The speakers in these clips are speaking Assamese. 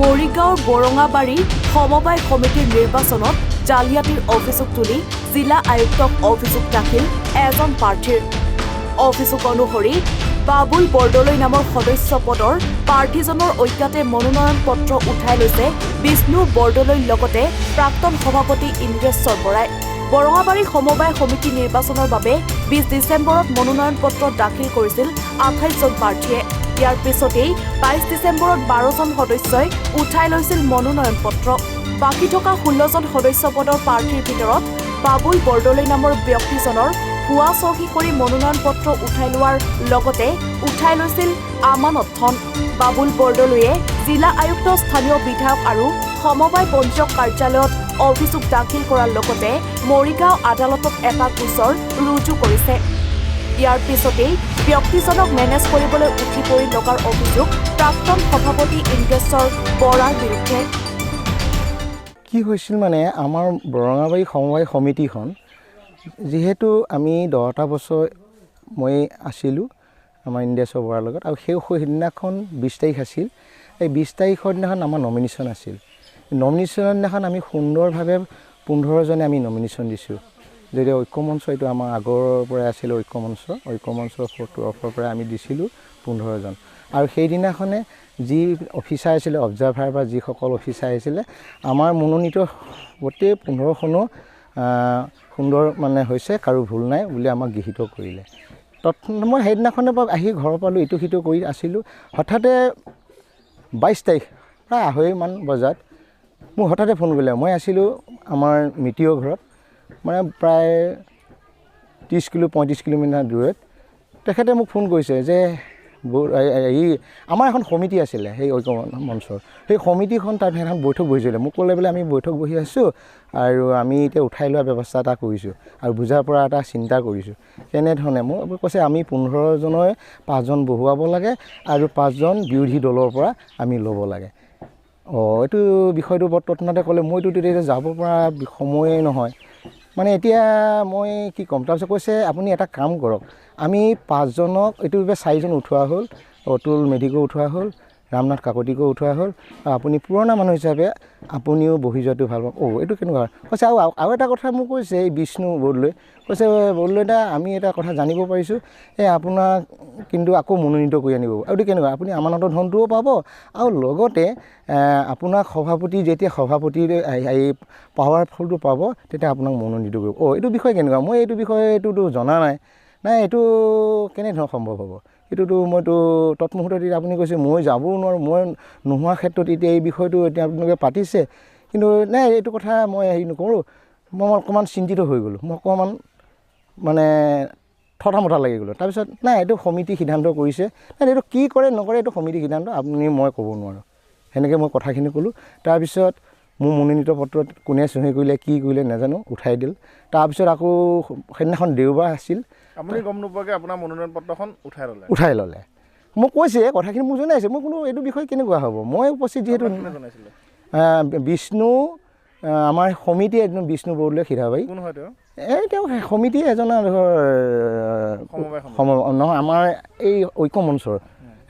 মৰিগাঁৱৰ বৰঙাবাৰী সমবায় সমিতিৰ নিৰ্বাচনত জালিয়াতিৰ অভিযোগ তুলি জিলা আয়ুক্তক অভিযোগ দাখিল এজন প্ৰাৰ্থীৰ। অভিযোগ অনুসৰি বাবুল বৰদলৈ নামৰ সদস্য পদৰ প্ৰাৰ্থীজনৰ অজ্ঞাতে মনোনয়ন পত্ৰ উঠাই লৈছে বিষ্ণু বৰদলৈৰ লগতে প্ৰাক্তন সভাপতি ইন্দ্ৰেশ্বৰ বৰাই। বৰঙাবাৰী সমবায় সমিতি নিৰ্বাচনৰ বাবে 20 ডিচেম্বৰত মনোনয়ন পত্ৰ দাখিল কৰিছিল 28জন প্ৰাৰ্থীয়ে। ইয়াৰ পিছতেই 22 ডিচেম্বৰত 12জন সদস্যই উঠাই লৈছিল মনোনয়ন পত্ৰ। বাকী থকা 16জন সদস্য পদৰ প্ৰাৰ্থীৰ ভিতৰত বাবুল বৰদলৈ নামৰ ব্যক্তিজনৰ ভুৱা চহী কৰি মনোনয়ন পত্ৰ উঠাই লোৱাৰ লগতে উঠাই লৈছিল আমানত ধন। বাবুল বৰদলৈয়ে জিলা আয়ুক্ত, স্থানীয় বিধায়ক আৰু সমবায় পঞ্জীয়ক কাৰ্যালয়ত অভিযোগ দাখিল কৰাৰ লগতে মৰিগাঁও আদালতত এটা গোচৰ ৰুজু কৰিছে। ইয়াৰ পিছতেই ব্যক্তিজনক মেনেজ কৰিবলৈ উঠি পৰি লগাৰ অভিযোগ প্ৰাক্তন সভাপতি ইন্দ্ৰেশ্বৰ বৰাৰ বিৰুদ্ধে। কি হৈছিল মানে আমাৰ বৰঙাবাৰী সমবায় সমিতিখন যিহেতু আমি 10টা বছৰ মই আছিলোঁ আমাৰ ইন্দ্ৰেশ্বৰ বৰাৰ লগত, আৰু সেইদিনাখন 20 তাৰিখ আছিল। এই 20 তাৰিখৰ দিনাখন আমাৰ নমিনেশ্যন আছিল। নমিনেশ্যনৰ দিনাখন আমি সুন্দৰভাৱে 15জনে আমি নমিনেশ্যন দিছোঁ। যদি ঐক্যমঞ্চ, এইটো আমাৰ আগৰ পৰাই আছিলে ঐক্যমঞ্চৰ তৰফৰ পৰা আমি দিছিলোঁ 15জন। আৰু সেইদিনাখনে যি অফিচাৰ আছিলে, অবজাৰ্ভাৰ বা যিসকল অফিচাৰ আহিছিলে, আমাৰ মনোনীত গোটেই 15খনো সুন্দৰ মানে হৈছে, কাৰো ভুল নাই বুলি আমাক গৃহীত কৰিলে। মই সেইদিনাখনৰ পৰা আহি ঘৰৰ পালোঁ, ইটো সিটো কৰি আছিলোঁ। হঠাতে 22 তাৰিখ প্ৰায় 2:30মান বজাত মোক হঠাতে ফোন কৰিলে। মই আছিলোঁ আমাৰ মিতিৰৰ ঘৰত, মানে প্ৰায় 30-35 কিলোমিটাৰ দূৰত। তেখেতে মোক ফোন কৰিছে যে আমাৰ এখন সমিতি আছিলে সেই ঐক্য মঞ্চৰ, সেই সমিতিখন তাত এখন বৈঠক বহিছিলে। মোক ক'লে বোলে আমি বৈঠক বহি আছোঁ আৰু আমি এতিয়া উঠাই লোৱাৰ ব্যৱস্থা এটা কৰিছোঁ আৰু বুজাৰ পৰা এটা চিন্তা কৰিছোঁ। কেনেধৰণে মোক কৈছে, আমি 15জনৰ 5জন বহুৱাব লাগে আৰু 5জন বিৰোধী দলৰ পৰা আমি ল'ব লাগে। এইটো বিষয়টো বৰ তৎক্ষণাতে ক'লে। মইতো তেতিয়া যাব পৰা সময়েই নহয়, মানে এতিয়া মই কি ক'ম। তাৰপিছত কৈছে, আপুনি এটা কাম কৰক, আমি 5জনক, এইটো 4জন উঠোৱা হ'ল, অতুল মেধিকো উঠোৱা হ'ল, ৰামনাথ কাকতিকো উঠোৱা হ'ল। আপুনি পুৰণা মানুহ হিচাপে আপুনিও বহি যোৱাটো ভাল পাব। এইটো কেনেকুৱা কৈছে। আৰু এটা কথা মোক কৈছে, এই বিষ্ণু বৰদলৈ কৈছে, বৰদলৈ দা, আমি এটা কথা জানিব পাৰিছোঁ, আপোনাক কিন্তু আকৌ মনোনীত কৰি আনিব। এইটো কেনেকুৱা, আপুনি আমানতৰ ধনটোও পাব আৰু লগতে আপোনাক সভাপতি, যেতিয়া সভাপতিৰ এই পাৱাৰফুলটো পাব, তেতিয়া আপোনাক মনোনীত কৰিব। এইটো বিষয় কেনেকুৱা, মই এইটো বিষয়টোতো জনা নাই। এইটো কেনেধৰণৰ সম্ভৱ হ'ব? এইটোতো মইতো তৎমুহূৰ্তত এতিয়া আপুনি কৈছে মই যাবও নোৱাৰোঁ, মই নোহোৱা ক্ষেত্ৰত এতিয়া এই বিষয়টো এতিয়া আপোনালোকে পাতিছে, কিন্তু এইটো কথা মই হেৰি নকৰোঁ। মই অকণমান চিন্তিত হৈ গ'লোঁ, মই অকণমান মানে থটা লাগি গ'লোঁ। তাৰপিছত এইটো সমিতি সিদ্ধান্ত কৰিছে, এইটো কি কৰে নকৰে এইটো সমিতি সিদ্ধান্ত, মই ক'ব নোৱাৰোঁ। সেনেকৈ মই কথাখিনি ক'লোঁ। তাৰপিছত মোৰ মনোনীত পত্ৰত কোনে চহী কৰিলে, কি কৰিলে নাজানো, উঠাই দিল। তাৰপিছত আকৌ সেইদিনাখন দেওবাৰ আছিল। আপুনি গম নোপোৱাকৈ আপোনাৰ মনোনয়ন পত্ৰখন উঠাই ল'লে। মোক কৈছে, কথাখিনি মোক জনাইছে। মই কোনো এইটো বিষয় কেনেকুৱা হ'ব, মই উপস্থিত যিহেতু জনাইছিলে বিষ্ণু, আমাৰ সমিতি একদম বিষ্ণু বৰদলৈ সিধাবাৰী। কোন হয় তেওঁ? তেওঁ সমিতি এজন ধৰ নহয়, আমাৰ এই ঐক্য মঞ্চৰ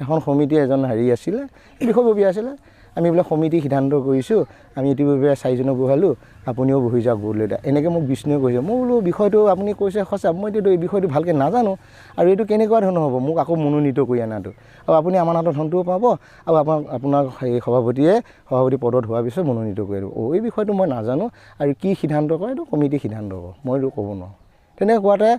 এখন সমিতি এজন হেৰি আছিলে, বিষয়ববী আছিলে। আমি বোলে সমিতি সিদ্ধান্ত কৰিছোঁ, আমি ইতিপূৰ্বে 4জনক বহালোঁ, আপুনিও বহি যাওক বৰদলৈ দা, এনেকৈ মোক বিষ্ণুৱে কৈছে। মই বোলো বিষয়টো আপুনি কৈছে সঁচা, মই এতিয়াতো এই বিষয়টো ভালকৈ নাজানো, আৰু এইটো কেনেকুৱা ধৰণৰ হ'ব মোক আকৌ মনোনীত কৰি অনাটো, আৰু আপুনি আমানতৰ ধনটোও পাব আৰু আপোনাক সেই সভাপতি পদত হোৱাৰ পিছত মনোনীত কৰি দিব। এই বিষয়টো মই নাজানো, আৰু কি সিদ্ধান্ত কৰে এইটো কমিটি সিদ্ধান্ত হ'ব, মইতো ক'ব নোৱাৰোঁ। তেনেকৈ কোৱাতে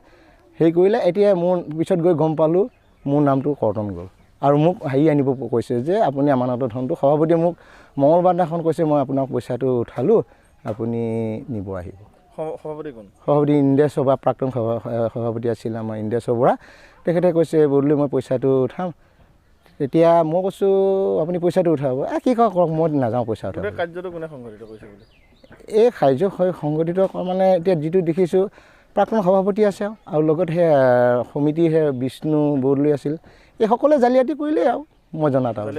হেৰি কৰিলে। এতিয়া মোৰ পিছত গৈ গম পালোঁ মোৰ নামটো কৰ্তন গ'ল, আৰু মোক আনিব কৈছে যে আপুনি আমানতৰ ধনটো, সভাপতিয়ে মোক মঙলবাৰ দিনাখন কৈছে, মই আপোনাক পইচাটো উঠালোঁ, আপুনি নিব আহিব। সভাপতি কোন? সভাপতি ইন্দ্ৰেশ্বৰ বৰা, প্ৰাক্তন সভাপতি আছিল আমাৰ ইন্দ্ৰেশ্বৰ বৰা। তেখেতে কৈছে, বৰদলৈ মই পইচাটো উঠাম। তেতিয়া মই কৈছোঁ, আপুনি পইচাটো উঠাব, কি কৰক, মই নাযাওঁ পইচা উঠাব। কাৰ্যটো কোনে সংগঠিত কৰিছে বুলি? এই কাৰ্য সংগঠিত মানে এতিয়া যিটো দেখিছোঁ, প্ৰাক্তন সভাপতি আছে আৰু লগত সেই সমিতিৰ বিষ্ণু বৰদলৈ আছিল, এই সকলোৱে জালিয়াতি কৰিলে আৰু মই জনাত আৰু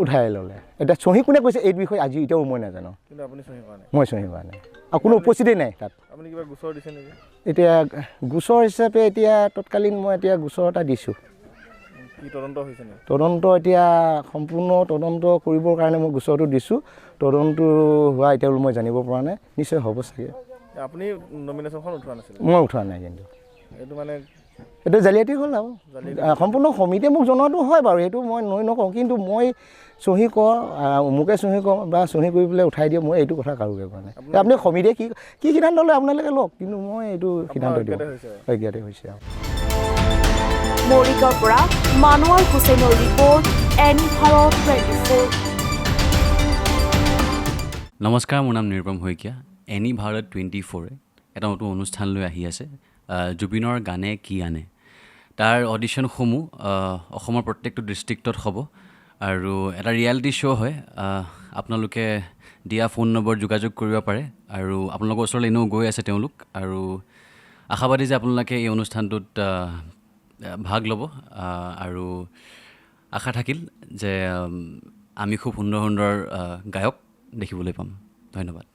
উঠাই ল'লে। এতিয়া চহী কোনে কৈছে এই বিষয়ে আজি এতিয়াও মই নাজানো, মই চহী কৰা নাই আৰু কোনো উপস্থিতেই নাই তাত। এতিয়া গোচৰ হিচাপে এতিয়া তৎকালীন মই এতিয়া গোচৰ এটা দিছোঁ। কি তদন্ত হৈছে নেকি? তদন্ত এতিয়া সম্পূৰ্ণ তদন্ত কৰিবৰ কাৰণে মই গোচৰটো দিছোঁ। তদন্ত হোৱা এতিয়ালৈ মই জানিব পৰা নাই, নিশ্চয় হ'ব চাগে। আপুনি নমিনেশ্যনখন উঠোৱা নাছিলে? মই উঠোৱা নাই, কিন্তু এইটো মানে এইটো জালিয়াতি হ'ল আৰু সম্পূৰ্ণ সমিতিয়ে মোক জনোৱাটো হয় বাৰু, সেইটো মই নকওঁ, কিন্তু মই চহী কৰ অমুকে চহী কৰ বা চহী কৰি পেলাই উঠাই দিয়ে, মই এইটো কথা কাৰোকে কোৱা নাই। আপুনি সমিতিয়ে কি সিদ্ধান্ত লয় আপোনালোকে লওক, কিন্তু মই এইটো সিদ্ধান্ত দিওঁ অজ্ঞাতে হৈছে আৰু। মৰিগাঁৱৰ পৰা মানুৱাৰ হুছেইনৰ ৰিপৰ্ট, এনি ভাৰত 24। নমস্কাৰ, মোৰ নাম নিৰুপম শইকীয়া। এনি ভাৰত 24 এটা নতুন অনুষ্ঠান লৈ আহি আছে, জুবিনৰ গানে কি আনে। তাৰ অডিশ্যনসমূহ অসমৰ প্ৰত্যেকটো ডিষ্ট্ৰিক্টত হ'ব আৰু এটা ৰিয়েলিটি শ্ব' হয়। আপোনালোকে দিয়া ফোন নম্বৰ যোগাযোগ কৰিব পাৰে আৰু আপোনালোকৰ ওচৰলৈ এনেও গৈ আছে তেওঁলোক, আৰু আশাবাদী যে আপোনালোকে এই অনুষ্ঠানটোত ভাগ ল'ব, আৰু আশা থাকিল যে আমি খুব সুন্দৰ সুন্দৰ গায়ক দেখিবলৈ পাম। ধন্যবাদ।